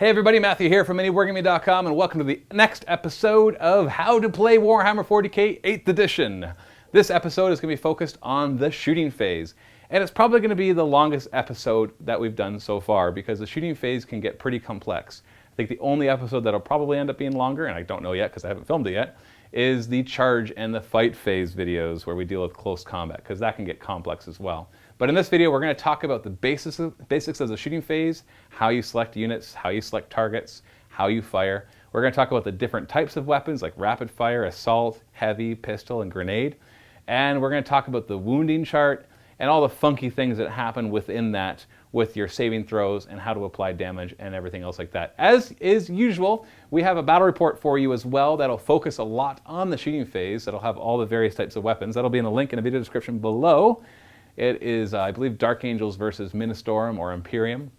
Hey everybody, Matthew here from MiniWarGaming.com, and welcome to the next episode of How to Play Warhammer 40k 8th Edition. This episode is going to be focused on the shooting phase, and it's probably going to be the longest episode that we've done so far because the shooting phase can get pretty complex. I think the only episode that'll probably end up being longer, and I don't know yet because I haven't filmed it yet, is the charge and the fight phase videos where we deal with close combat, because that can get complex as well. But in this video, we're going to talk about the basics of the shooting phase, how you select units, how you select targets, how you fire. We're going to talk about the different types of weapons like rapid fire, assault, heavy, pistol, and grenade. And we're going to talk about the wounding chart and all the funky things that happen within that with your saving throws and how to apply damage and everything else like that. As is usual, we have a battle report for you as well that'll focus a lot on the shooting phase. That'll have all the various types of weapons. That'll be in the link in the video description below. It is, I believe, Dark Angels versus Ministorum or Imperium.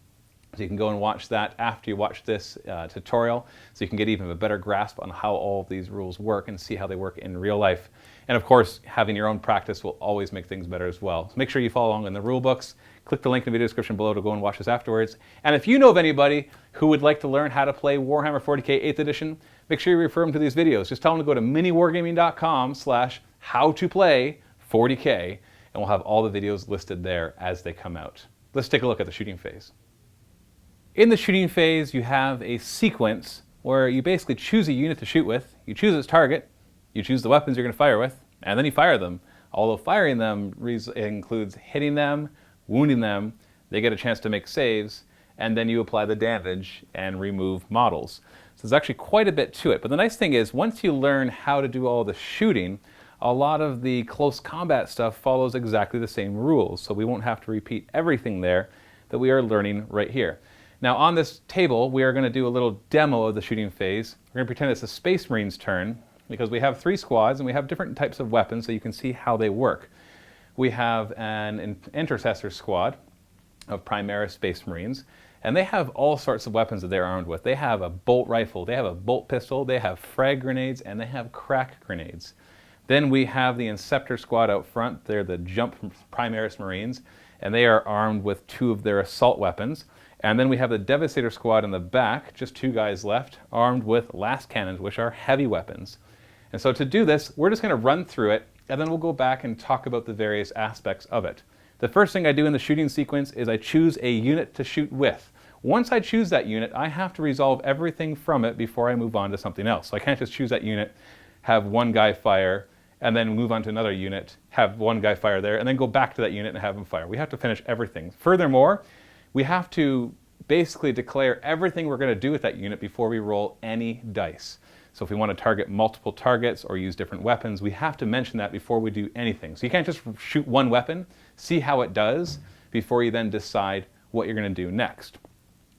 So you can go and watch that after you watch this tutorial, so you can get even a better grasp on how all of these rules work and see how they work in real life. And of course, having your own practice will always make things better as well. So make sure you follow along in the rule books. Click the link in the video description below to go and watch this afterwards. And if you know of anybody who would like to learn how to play Warhammer 40k 8th Edition, make sure you refer them to these videos. Just tell them to go to miniwargaming.com/howtoplay40k, and we'll have all the videos listed there as they come out. Let's take a look at the shooting phase. In the shooting phase, you have a sequence where you basically choose a unit to shoot with, you choose its target, you choose the weapons you're going to fire with, and then you fire them. Although firing them includes hitting them, wounding them, they get a chance to make saves, and then you apply the damage and remove models. So there's actually quite a bit to it. But the nice thing is, once you learn how to do all the shooting, a lot of the close combat stuff follows exactly the same rules. So we won't have to repeat everything there that we are learning right here. Now on this table, we are going to do a little demo of the shooting phase. We're going to pretend it's a Space Marine's turn, because we have 3 squads and we have different types of weapons so you can see how they work. We have an Intercessor squad of Primaris Space Marines, and they have all sorts of weapons that they're armed with. They have a bolt rifle, they have a bolt pistol, they have frag grenades, and they have crack grenades. Then we have the Inceptor squad out front. They're the Jump Primaris Marines, and they are armed with 2 of their assault weapons. And then we have the Devastator squad in the back, just 2 guys left, armed with last cannons, which are heavy weapons. And so to do this, we're just going to run through it, and then we'll go back and talk about the various aspects of it. The first thing I do in the shooting sequence is I choose a unit to shoot with. Once I choose that unit, I have to resolve everything from it before I move on to something else. So I can't just choose that unit, have one guy fire, and then move on to another unit, have one guy fire there, and then go back to that unit and have him fire. We have to finish everything. Furthermore, we have to basically declare everything we're going to do with that unit before we roll any dice. So if we want to target multiple targets or use different weapons, we have to mention that before we do anything. So you can't just shoot one weapon, see how it does, before you then decide what you're going to do next.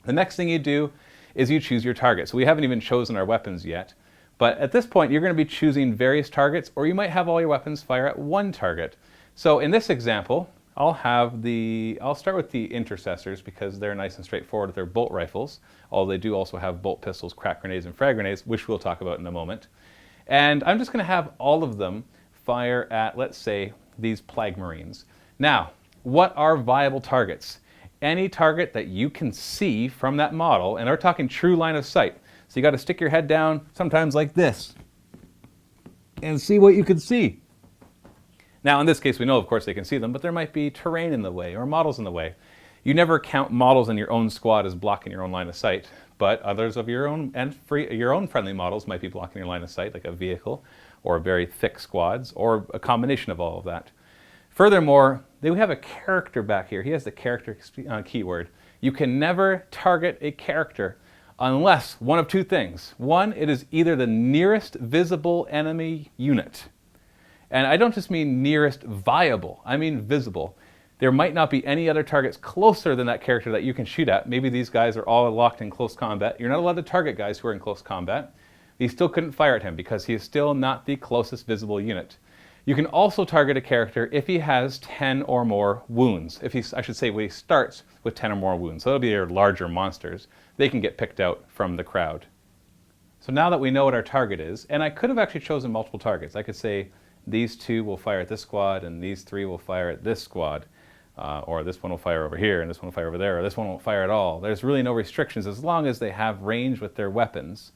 The next thing you do is you choose your target. So we haven't even chosen our weapons yet. But at this point, you're going to be choosing various targets, or you might have all your weapons fire at one target. So in this example, I'll start with the Intercessors because they're nice and straightforward with their bolt rifles, although they do also have bolt pistols, crack grenades, and frag grenades, which we'll talk about in a moment. And I'm just going to have all of them fire at, let's say, these Plague Marines. Now, what are viable targets? Any target that you can see from that model, and we're talking true line of sight. So you got to stick your head down, sometimes like this, and see what you can see. Now in this case we know of course they can see them, but there might be terrain in the way or models in the way. You never count models in your own squad as blocking your own line of sight, but others of your own and your own friendly models might be blocking your line of sight, like a vehicle or very thick squads or a combination of all of that. Furthermore, we have a character back here. He has the character keyword. You can never target a character unless one of 2 things. One, it is either the nearest visible enemy unit. And I don't just mean nearest viable, I mean visible. There might not be any other targets closer than that character that you can shoot at. Maybe these guys are all locked in close combat. You're not allowed to target guys who are in close combat. You still couldn't fire at him because he is still not the closest visible unit. You can also target a character if he has 10 or more wounds. When he starts with 10 or more wounds. So that'll be your larger monsters. They can get picked out from the crowd. So now that we know what our target is, and I could have actually chosen multiple targets. I could say these 2 will fire at this squad and these 3 will fire at this squad. or this one will fire over here, and this one will fire over there, or this one won't fire at all. There's really no restrictions as long as they have range with their weapons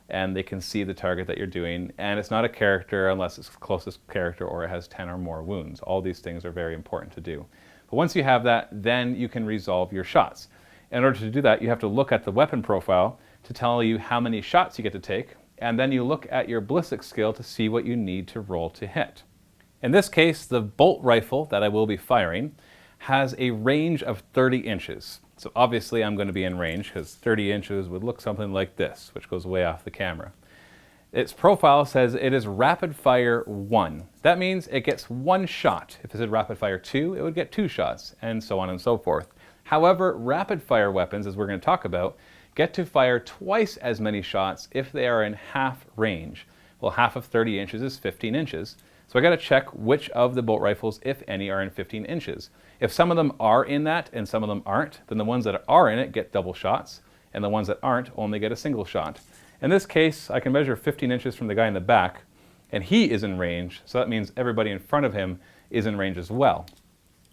and they can see the target that you're doing, and it's not a character unless it's the closest character or it has 10 or more wounds. All these things are very important to do. But once you have that, then you can resolve your shots. In order to do that, you have to look at the weapon profile to tell you how many shots you get to take, and then you look at your ballistic skill to see what you need to roll to hit. In this case, the bolt rifle that I will be firing has a range of 30 inches. So obviously I'm going to be in range because 30 inches would look something like this, which goes way off the camera. Its profile says it is rapid fire 1. That means it gets 1 shot. If it said rapid fire 2, it would get 2 shots, and so on and so forth. However, rapid fire weapons, as we're going to talk about, get to fire twice as many shots if they are in half range. Well, half of 30 inches is 15 inches. So I got to check which of the bolt rifles, if any, are in 15 inches. If some of them are in that and some of them aren't, then the ones that are in it get double shots, and the ones that aren't only get a single shot. In this case, I can measure 15 inches from the guy in the back, and he is in range, so that means everybody in front of him is in range as well.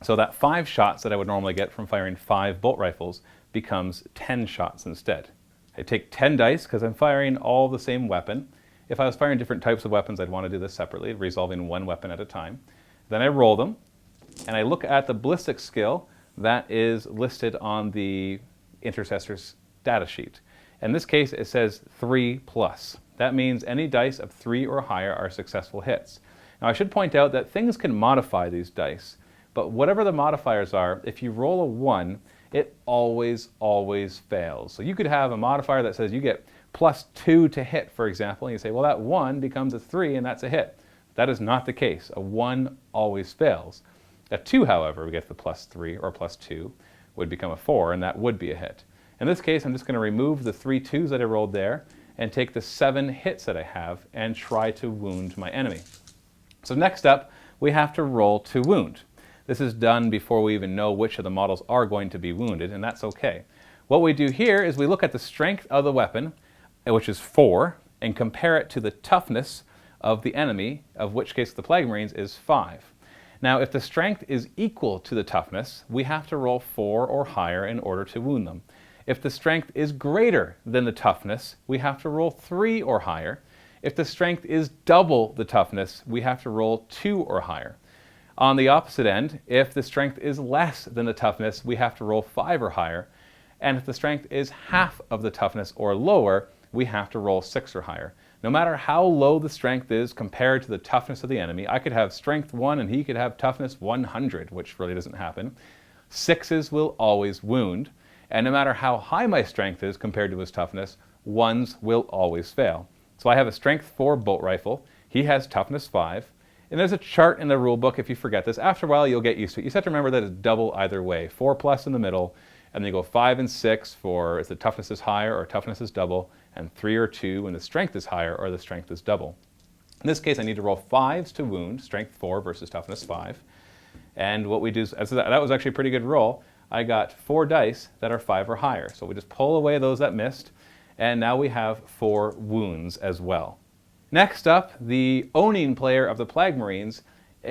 So that 5 shots that I would normally get from firing 5 bolt rifles becomes 10 shots instead. I take 10 dice because I'm firing all the same weapon. If I was firing different types of weapons, I'd want to do this separately, resolving 1 weapon at a time. Then I roll them, and I look at the ballistic skill that is listed on the Intercessor's data sheet. In this case, it says 3+. That means any dice of 3 or higher are successful hits. Now I should point out that things can modify these dice, but whatever the modifiers are, if you roll a 1, it always fails. So you could have a modifier that says you get +2 to hit, for example, and you say, well, that 1 becomes a 3 and that's a hit. That is not the case. A 1 always fails. A 2, however, we get the +3 or +2, would become a 4, and that would be a hit. In this case, I'm just going to remove the 3 2s that I rolled there and take the 7 hits that I have and try to wound my enemy. So next up, we have to roll to wound. This is done before we even know which of the models are going to be wounded, and that's okay. What we do here is we look at the strength of the weapon, which is 4, and compare it to the toughness of the enemy, of which case the Plague Marines is 5. Now, if the strength is equal to the toughness, we have to roll 4 or higher in order to wound them. If the strength is greater than the toughness, we have to roll 3 or higher. If the strength is double the toughness, we have to roll 2 or higher. On the opposite end, if the strength is less than the toughness, we have to roll 5 or higher. And if the strength is half of the toughness or lower, we have to roll 6 or higher. No matter how low the strength is compared to the toughness of the enemy, I could have strength 1 and he could have toughness 100, which really doesn't happen. 6s will always wound, and no matter how high my strength is compared to his toughness, 1s will always fail. So I have a strength 4 bolt rifle, he has toughness 5, and there's a chart in the rule book if you forget this. After a while you'll get used to it. You just have to remember that it's double either way, 4+ in the middle, and then you go 5 and 6 for if the toughness is higher or toughness is double, and 3 or 2 when the strength is higher or the strength is double. In this case, I need to roll 5s to wound, strength 4 versus toughness 5. And what we do, so that was actually a pretty good roll. I got 4 dice that are 5 or higher. So we just pull away those that missed, and now we have 4 wounds as well. Next up, the owning player of the Plague Marines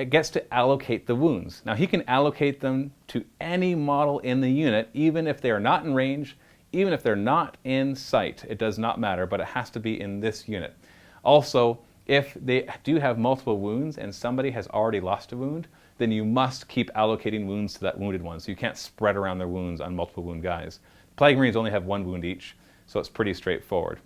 gets to allocate the wounds. Now he can allocate them to any model in the unit, even if they are not in range, even if they're not in sight. It does not matter, but it has to be in this unit. Also, if they do have multiple wounds and somebody has already lost a wound, then you must keep allocating wounds to that wounded one. So you can't spread around their wounds on multiple wound guys. Plague Marines only have 1 wound each, so it's pretty straightforward.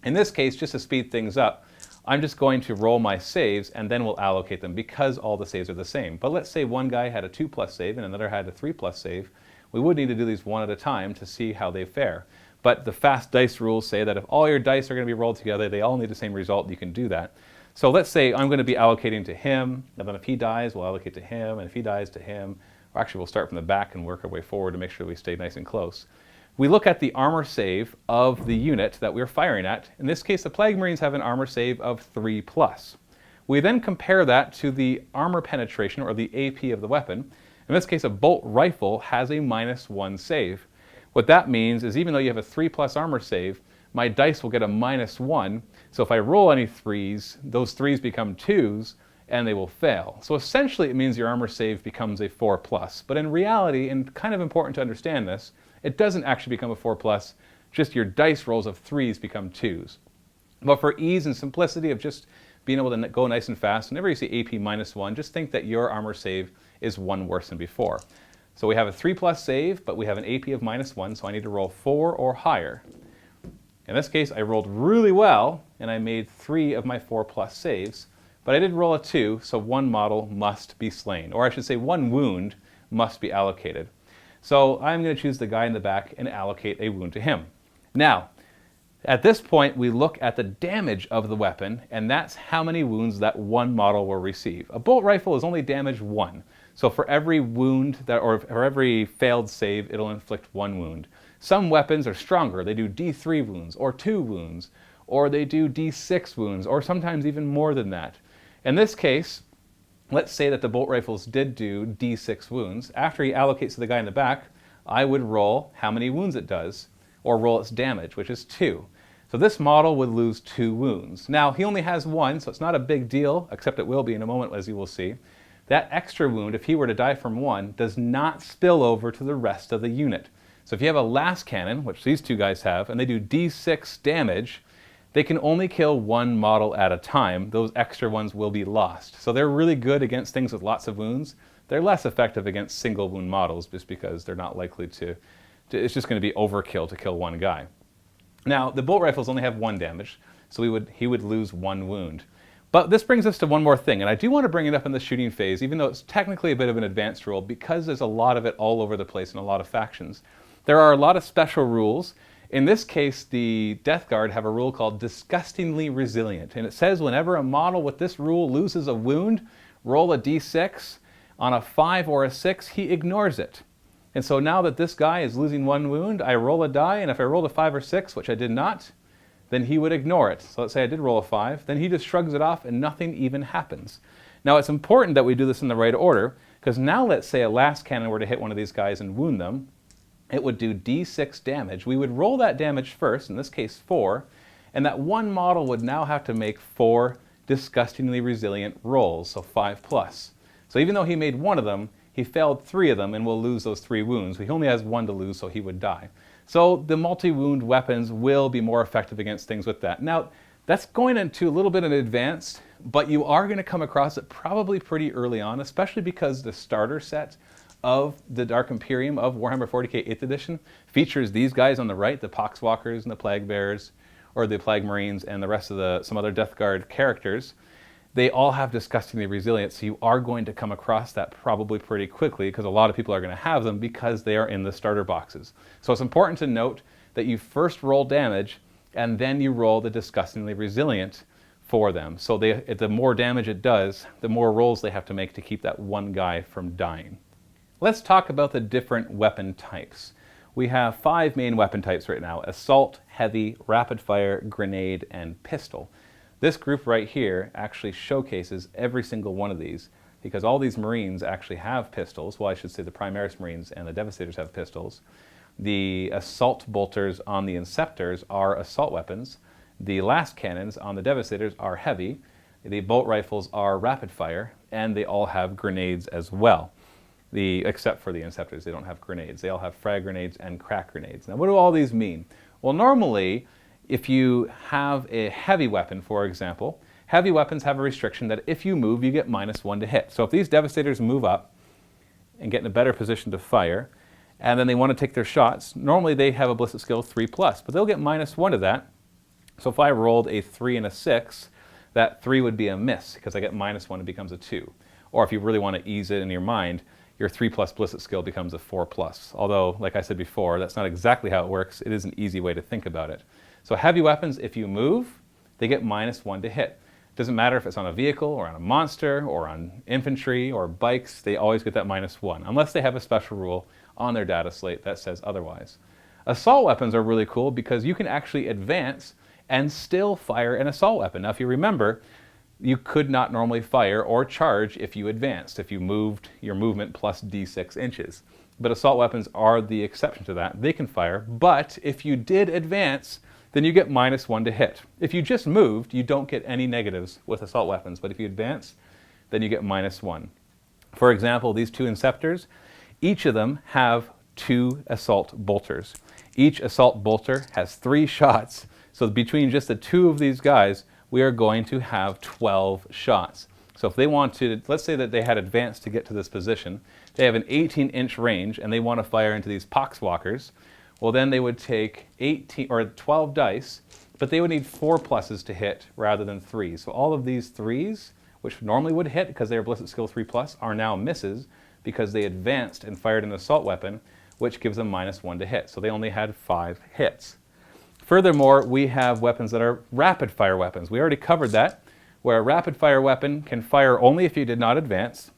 In this case, just to speed things up, I'm just going to roll my saves and then we'll allocate them because all the saves are the same. But let's say one guy had a 2+ save and another had a 3+ save. We would need to do these one at a time to see how they fare. But the fast dice rules say that if all your dice are going to be rolled together, they all need the same result, you can do that. So let's say I'm going to be allocating to him, and then if he dies, we'll allocate to him, and if he dies, to him. Or actually, we'll start from the back and work our way forward to make sure we stay nice and close. We look at the armor save of the unit that we're firing at. In this case, the Plague Marines have an armor save of 3+. We then compare that to the armor penetration, or the AP of the weapon. In this case, a bolt rifle has a -1 save. What that means is even though you have a 3+ armor save, my dice will get a -1. So if I roll any 3s, those 3s become 2s, and they will fail. So essentially it means your armor save becomes a 4+. But in reality, and kind of important to understand this, it doesn't actually become a 4+, just your dice rolls of 3s become 2s. But for ease and simplicity of just being able to go nice and fast, whenever you see AP -1, just think that your armor save is 1 worse than before. So we have a 3+ save, but we have an AP of -1, so I need to roll 4 or higher. In this case, I rolled really well, and I made 3 of my 4+ saves, but I did roll a 2, so 1 model must be slain. Or I should say 1 wound must be allocated. So I'm going to choose the guy in the back and allocate a wound to him. Now, at this point, we look at the damage of the weapon, and that's how many wounds that 1 model will receive. A bolt rifle is only damage 1. So for every wound, or for every failed save, it'll inflict 1 wound. Some weapons are stronger. They do D3 wounds, or 2 wounds, or they do D6 wounds, or sometimes even more than that. In this case, let's say that the bolt rifles did do D6 wounds. After he allocates to the guy in the back, I would roll how many wounds it does, or roll its damage, which is 2. So this model would lose 2 wounds. Now, he only has 1, so it's not a big deal, except it will be in a moment, as you will see. That extra wound, if he were to die from 1, does not spill over to the rest of the unit. So if you have a last cannon, which these 2 guys have, and they do D6 damage, they can only kill 1 model at a time. Those extra ones will be lost. So they're really good against things with lots of wounds. They're less effective against single wound models just because they're not likely to it's just going to be overkill to kill 1 guy. Now, the bolt rifles only have 1 damage, so he would lose 1 wound. But this brings us to one more thing, and I do want to bring it up in the shooting phase, even though it's technically a bit of an advanced rule, because there's a lot of it all over the place in a lot of factions. There are a lot of special rules. In this case, the Death Guard have a rule called Disgustingly Resilient, and it says whenever a model with this rule loses a wound, roll a d6. On a 5 or a 6, he ignores it. And so now that this guy is losing 1 wound, I roll a die, and if I rolled a 5 or 6, which I did not, then he would ignore it. So let's say I did roll a 5, then he just shrugs it off and nothing even happens. Now it's important that we do this in the right order, because now let's say a last cannon were to hit one of these guys and wound them, it would do d6 damage. We would roll that damage first, in this case 4, and that 1 model would now have to make 4 disgustingly resilient rolls, so 5+. So even though he made 1 of them, he failed 3 of them and will lose those 3 wounds. He only has 1 to lose, so he would die. So the multi-wound weapons will be more effective against things with that. Now, that's going into a little bit of advanced, but you are going to come across it probably pretty early on, especially because the starter set of the Dark Imperium of Warhammer 40k 8th edition features these guys on the right, the Poxwalkers and the Plague Bears, or the Plague Marines, and the rest of some other Death Guard characters. They all have disgustingly resilient, so you are going to come across that probably pretty quickly because a lot of people are going to have them because they are in the starter boxes. So it's important to note that you first roll damage and then you roll the disgustingly resilient for them. So the more damage it does, the more rolls they have to make to keep that 1 guy from dying. Let's talk about the different weapon types. We have 5 main weapon types right now: assault, heavy, rapid fire, grenade, and pistol. This group right here actually showcases every single one of these because all these Marines actually have pistols. Well, I should say the Primaris Marines and the Devastators have pistols. The assault bolters on the Inceptors are assault weapons. The last cannons on the Devastators are heavy. The bolt rifles are rapid fire, and they all have grenades as well. Except for the Inceptors, they don't have grenades. They all have frag grenades and crack grenades. Now, what do all these mean? Well, normally, if you have a heavy weapon, for example, heavy weapons have a restriction that if you move, you get -1 to hit. So if these Devastators move up and get in a better position to fire, and then they want to take their shots, normally they have a ballistic skill 3+, but they'll get -1 to that. So if I rolled a 3 and a 6, that 3 would be a miss because I get -1, it becomes a 2. Or if you really want to ease it in your mind, your 3+ ballistic skill becomes a 4+. Although, like I said before, that's not exactly how it works. It is an easy way to think about it. So heavy weapons, if you move, they get -1 to hit. Doesn't matter if it's on a vehicle or on a monster or on infantry or bikes, they always get that -1, unless they have a special rule on their data slate that says otherwise. Assault weapons are really cool because you can actually advance and still fire an assault weapon. Now, if you remember, you could not normally fire or charge if you advanced, if you moved your movement plus d6 inches. But assault weapons are the exception to that. They can fire, but if you did advance, then you get -1 to hit. If you just moved, you don't get any negatives with assault weapons, but if you advance, then you get -1. For example, these two Inceptors, each of them have 2 assault bolters. Each assault bolter has 3 shots. So between just the 2 of these guys, we are going to have 12 shots. So if they want to, let's say that they had advanced to get to this position, they have an 18-inch range and they want to fire into these poxwalkers, well then they would take 18 or 12 dice, but they would need 4 pluses to hit rather than 3. So all of these 3s, which normally would hit because they are Ballistic Skill 3+, are now misses because they advanced and fired an assault weapon, which gives them -1 to hit. So they only had 5 hits. Furthermore, we have weapons that are rapid fire weapons. We already covered that, where a rapid fire weapon can fire only if you did not advance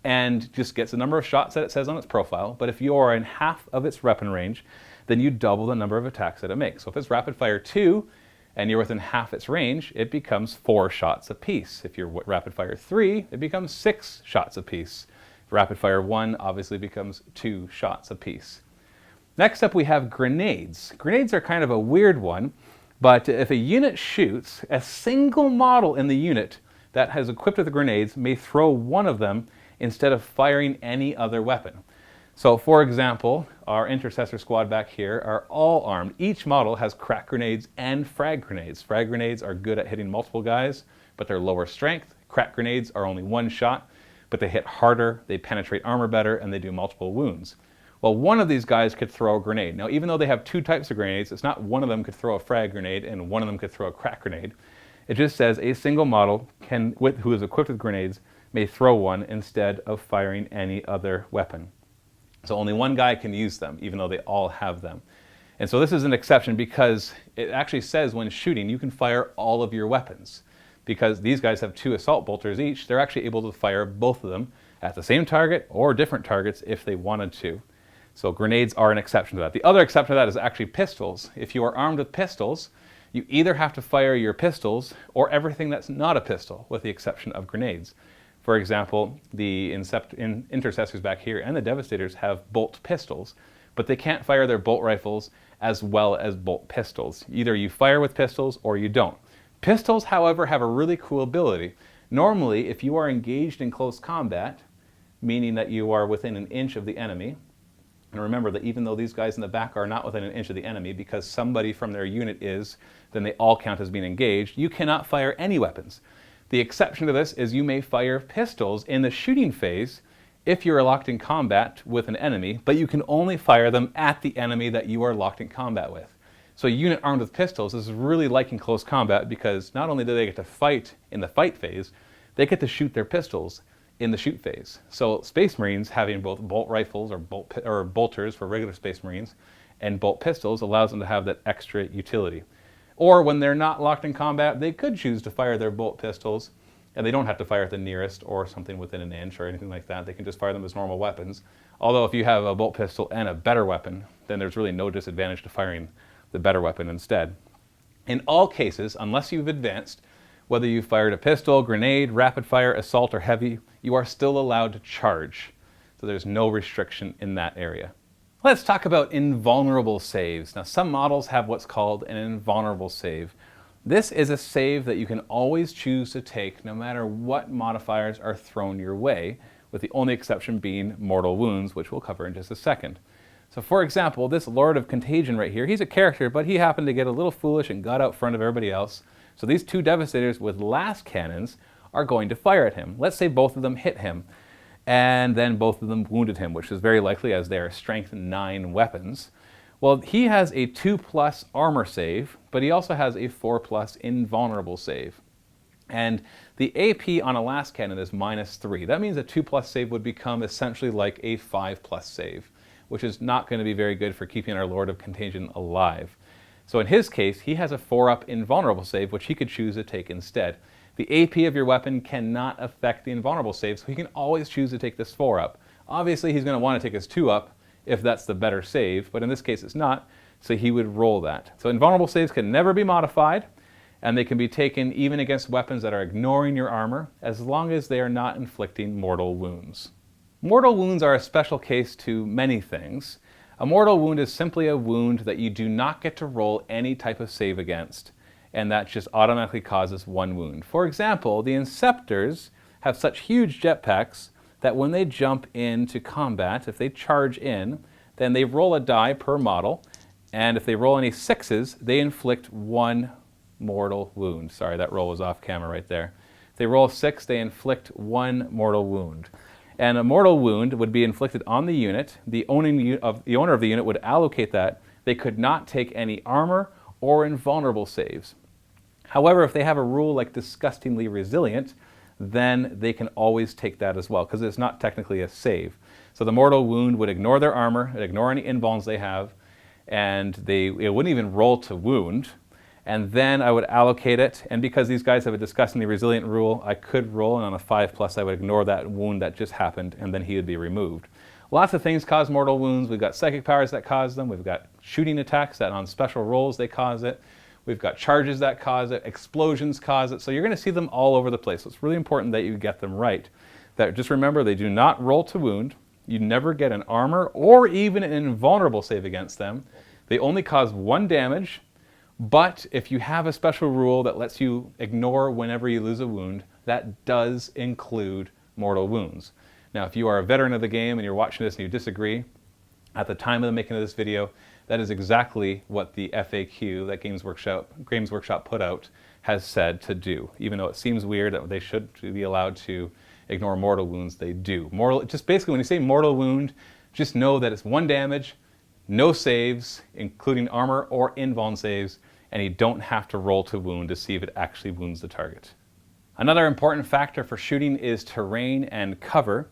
and just gets the number of shots that it says on its profile. But if you are in half of its weapon range, then you double the number of attacks that it makes. So if it's rapid fire 2 and you're within half its range, it becomes 4 shots apiece. If you're rapid fire 3, it becomes 6 shots apiece. Rapid fire 1 obviously becomes 2 shots apiece. Next up we have grenades. Grenades are kind of a weird one, but if a unit shoots, a single model in the unit that has equipped with the grenades may throw one of them instead of firing any other weapon. So for example, our intercessor squad back here are all armed. Each model has crack grenades and frag grenades. Frag grenades are good at hitting multiple guys, but they're lower strength. Crack grenades are only 1 shot, but they hit harder, they penetrate armor better, and they do multiple wounds. Well, one of these guys could throw a grenade. Now, even though they have 2 types of grenades, it's not one of them could throw a frag grenade and one of them could throw a crack grenade. It just says a single model who is equipped with grenades may throw one instead of firing any other weapon. So only one guy can use them, even though they all have them. And so this is an exception because it actually says when shooting, you can fire all of your weapons. Because these guys have 2 assault bolters each, they're actually able to fire both of them at the same target or different targets if they wanted to. So grenades are an exception to that. The other exception to that is actually pistols. If you are armed with pistols, you either have to fire your pistols or everything that's not a pistol, with the exception of grenades. For example, the intercessors back here and the devastators have bolt pistols, but they can't fire their bolt rifles as well as bolt pistols. Either you fire with pistols or you don't. Pistols, however, have a really cool ability. Normally, if you are engaged in close combat, meaning that you are within an inch of the enemy, and remember that even though these guys in the back are not within an inch of the enemy, because somebody from their unit is, then they all count as being engaged, you cannot fire any weapons. The exception to this is you may fire pistols in the shooting phase if you're locked in combat with an enemy, but you can only fire them at the enemy that you are locked in combat with. So a unit armed with pistols is really liking close combat because not only do they get to fight in the fight phase, they get to shoot their pistols in the shoot phase. So Space Marines having both bolt rifles or bolters for regular Space Marines and bolt pistols allows them to have that extra utility. Or when they're not locked in combat, they could choose to fire their bolt pistols, and they don't have to fire at the nearest or something within an inch or anything like that. They can just fire them as normal weapons. Although if you have a bolt pistol and a better weapon, then there's really no disadvantage to firing the better weapon instead. In all cases, unless you've advanced, whether you fired a pistol, grenade, rapid fire, assault, or heavy, you are still allowed to charge. So there's no restriction in that area. Let's talk about invulnerable saves. Now, some models have what's called an invulnerable save. This is a save that you can always choose to take no matter what modifiers are thrown your way, with the only exception being mortal wounds, which we'll cover in just a second. So for example, this Lord of Contagion right here, he's a character, but he happened to get a little foolish and got out front of everybody else. So these 2 Devastators with last cannons are going to fire at him. Let's say both of them hit him, and then both of them wounded him, which is very likely as they are Strength 9 weapons. Well, he has a 2+ armor save, but he also has a 4+ invulnerable save. And the AP on a last cannon is -3. That means a 2+ save would become essentially like a 5+ save, which is not going to be very good for keeping our Lord of Contagion alive. So in his case, he has a 4+ invulnerable save, which he could choose to take instead. The AP of your weapon cannot affect the invulnerable save, so he can always choose to take this 4+. Obviously, he's going to want to take his 2+ if that's the better save, but in this case it's not, so he would roll that. So invulnerable saves can never be modified, and they can be taken even against weapons that are ignoring your armor, as long as they are not inflicting mortal wounds. Mortal wounds are a special case to many things. A mortal wound is simply a wound that you do not get to roll any type of save against, and that just automatically causes 1 wound. For example, the Inceptors have such huge jetpacks that when they jump into combat, if they charge in, then they roll a die per model, and if they roll any 6s, they inflict 1 mortal wound. Sorry, that roll was off camera right there. If they roll a 6, they inflict 1 mortal wound. And a mortal wound would be inflicted on the unit. The owner of the unit would allocate that. They could not take any armor or invulnerable saves. However, if they have a rule like disgustingly resilient, then they can always take that as well, because it's not technically a save. So the mortal wound would ignore their armor, it'd ignore any invulns they have, and it wouldn't even roll to wound. And then I would allocate it, and because these guys have a disgustingly resilient rule, I could roll, and on a 5+, I would ignore that wound that just happened, and then he would be removed. Lots of things cause mortal wounds. We've got psychic powers that cause them. We've got shooting attacks that on special rolls they cause it. We've got charges that cause it. Explosions cause it. So you're going to see them all over the place. So it's really important that you get them right. That just remember, they do not roll to wound. You never get an armor or even an invulnerable save against them. They only cause 1 damage. But if you have a special rule that lets you ignore whenever you lose a wound, that does include mortal wounds. Now, if you are a veteran of the game and you're watching this and you disagree, at the time of the making of this video, that is exactly what the FAQ that Games Workshop put out has said to do. Even though it seems weird that they should be allowed to ignore mortal wounds, they do. Just basically, when you say mortal wound, just know that it's 1 damage, no saves, including armor or invuln saves, and you don't have to roll to wound to see if it actually wounds the target. Another important factor for shooting is terrain and cover.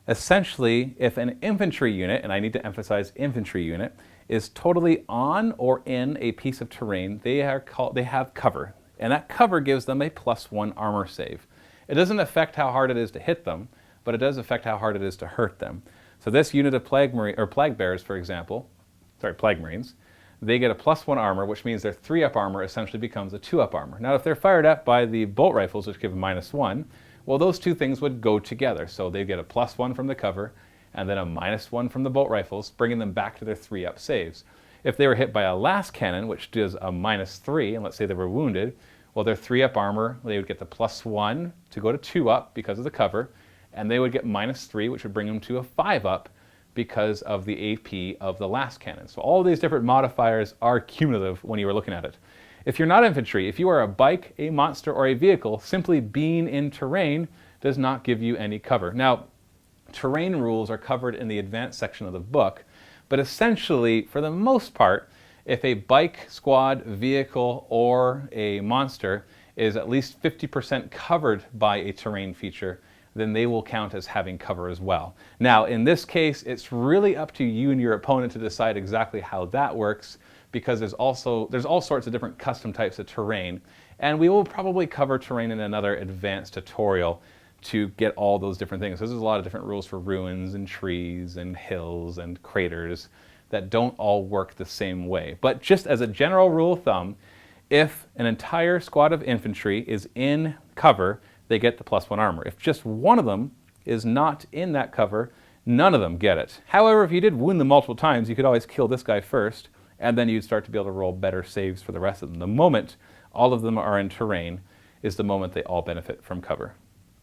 Essentially, if an infantry unit, and I need to emphasize infantry unit, is totally on or in a piece of terrain, they have cover, and that cover gives them a +1 armor save. It doesn't affect how hard it is to hit them, but it does affect how hard it is to hurt them. So this unit of Plague Bears, for example, Plague Marines, they get a +1 armor, which means their 3-up armor essentially becomes a 2-up armor. Now, if they're fired at by the bolt rifles, which give -1, well, those two things would go together. So they get a +1 from the cover, and then a -1 from the bolt rifles, bringing them back to their 3-up saves. If they were hit by a last cannon, which does a -3, and let's say they were wounded, well, their 3-up armor, they would get the +1 to go to 2-up because of the cover, and they would get -3, which would bring them to a 5-up because of the AP of the last cannon. So all these different modifiers are cumulative when you are looking at it. If you're not infantry, if you are a bike, a monster, or a vehicle, simply being in terrain does not give you any cover. Now, terrain rules are covered in the advanced section of the book, but essentially, for the most part, if a bike, squad, vehicle, or a monster is at least 50% covered by a terrain feature, then they will count as having cover as well. Now, in this case, it's really up to you and your opponent to decide exactly how that works, because there's all sorts of different custom types of terrain, and we will probably cover terrain in another advanced tutorial to get all those different things. There's a lot of different rules for ruins and trees and hills and craters that don't all work the same way. But just as a general rule of thumb, if an entire squad of infantry is in cover, they get the +1 armor. If just one of them is not in that cover, none of them get it. However, if you did wound them multiple times, you could always kill this guy first, and then you'd start to be able to roll better saves for the rest of them. The moment all of them are in terrain is the moment they all benefit from cover.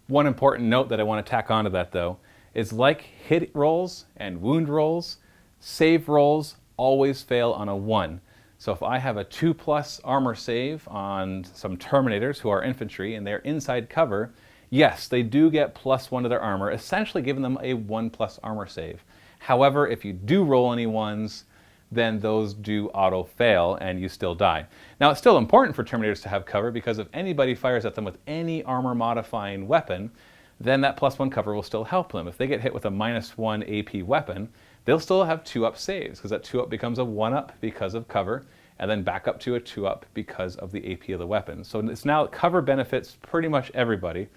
One important note that I want to tack onto that, though, is like hit rolls and wound rolls, save rolls always fail on a 1. So if I have a 2+ armor save on some Terminators who are infantry and they're inside cover, yes, they do get +1 to their armor, essentially giving them a 1+ armor save. However, if you do roll any 1s, then those do auto-fail and you still die. Now, it's still important for Terminators to have cover, because if anybody fires at them with any armor-modifying weapon, then that +1 cover will still help them. If they get hit with a -1 AP weapon, they'll still have 2-up saves, because that 2-up becomes a 1-up because of cover, and then back up to a 2-up because of the AP of the weapon. So it's now cover benefits pretty much everybody,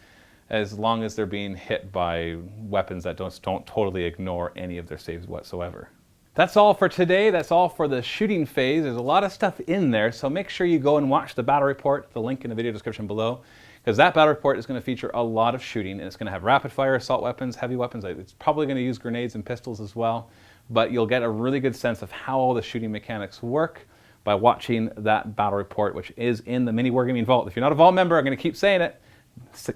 as long as they're being hit by weapons that don't totally ignore any of their saves whatsoever. That's all for today. That's all for the shooting phase. There's a lot of stuff in there, so make sure you go and watch the battle report, the link in the video description below, because that battle report is going to feature a lot of shooting, and it's going to have rapid fire assault weapons, heavy weapons. It's probably going to use grenades and pistols as well, but you'll get a really good sense of how all the shooting mechanics work by watching that battle report, which is in the MiniWarGaming Vault. If you're not a Vault member, I'm going to keep saying it,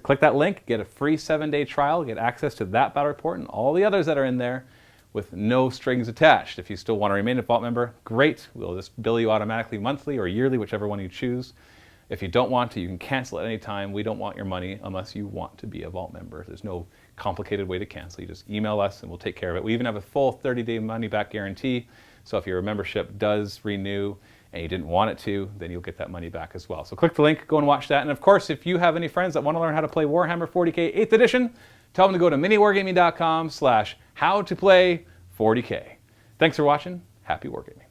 Click that link, get a free 7-day trial, get access to that battle report and all the others that are in there with no strings attached. If you still want to remain a Vault member, great. We'll just bill you automatically monthly or yearly, whichever one you choose. If you don't want to, you can cancel at any time. We don't want your money unless you want to be a Vault member. There's no complicated way to cancel. You just email us and we'll take care of it. We even have a full 30-day money-back guarantee. So if your membership does renew and you didn't want it to, then you'll get that money back as well. So click the link, go and watch that. And of course, if you have any friends that want to learn how to play Warhammer 40k 8th edition, tell them to go to MiniWarGaming.com/how-to-play 40k. Thanks for watching. Happy wargaming.